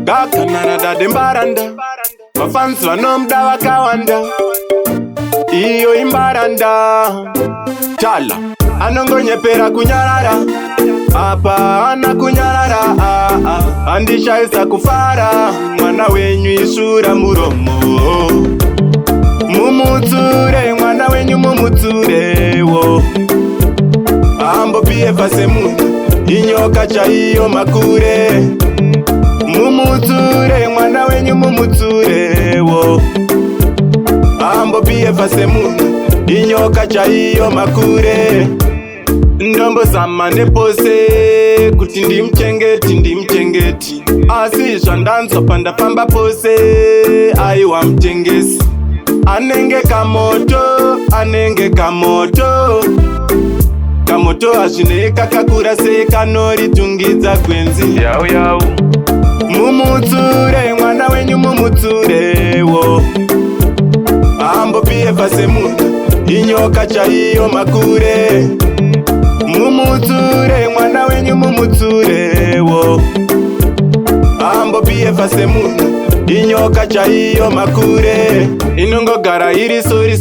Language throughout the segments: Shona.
Gakanana da dembaranda Mafansi vanomda vakawanda Iyo imbaranda Chala anongonyepera kunyarara Apa ana kunyarara Andishaisa kufara Mwana wenyu isura muromo Mumuture mwana wenyu mumuture wo Ambo pie fase mundu Inyoka cha iyo makure Mumuture mwana wenyu mumuture wo Ambo pie fase mundu Inyoka cha iyo makure Ndombo sama nepose Kuti ndimchengeti Asi shandanzo panda pamba pose Aiwa mchengesi Anenge kamoto Kamoto ashineka kakura se kanori tungidza kwenzi Yau yau Mumuture mwana wenyu mumuture wo Ambo pie fase mundu Inyoka cha iyo makure Mumuture mwana wenyu mumuture wo Ambo pie fase mundu Inyoka cha iyo makure Inongogara iri sori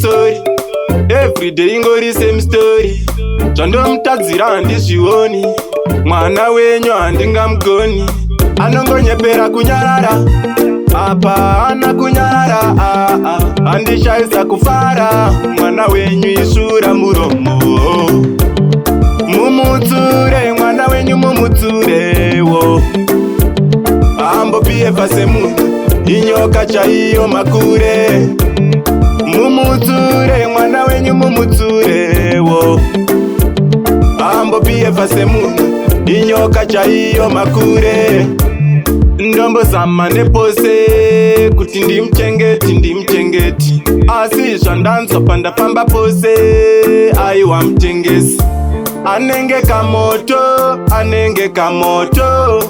Everyday ingori same story Chando mtadzira handizvioni Mwana wenyu handingamgoni Anongonyepera kunyarara Apa ana kunyarara Handishaisa kufara Mwana wenyu isura muromo Mumuture mwana wenyu mumuture wo Ambo pie fase mundu Inyoka cha iyo makure Mumuture mwana wenyu mumuture wo Ambo pie fase mundu Inyoka cha iyo makure Ndombo sama nepose Kuti ndimchengeti Asi shandanzo panda pamba pose Aiwa mchengesi Anenge kamoto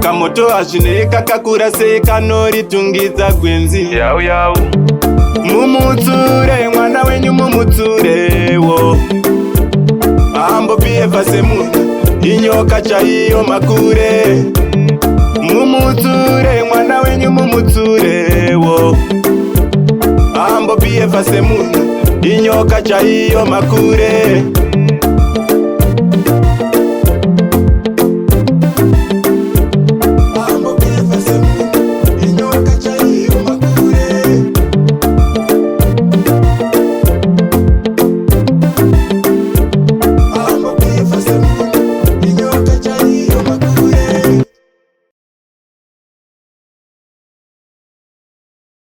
Kamoto ashineka kakura se kanori tungidza kwenzi Yau yau Mumuture mwana wenyu mumuture wo Ambo pie fase mundu Inyoka cha iyo makure Mumuture mwana wenyu mumuture wo Ambo pie fase mundu Inyoka cha iyo makure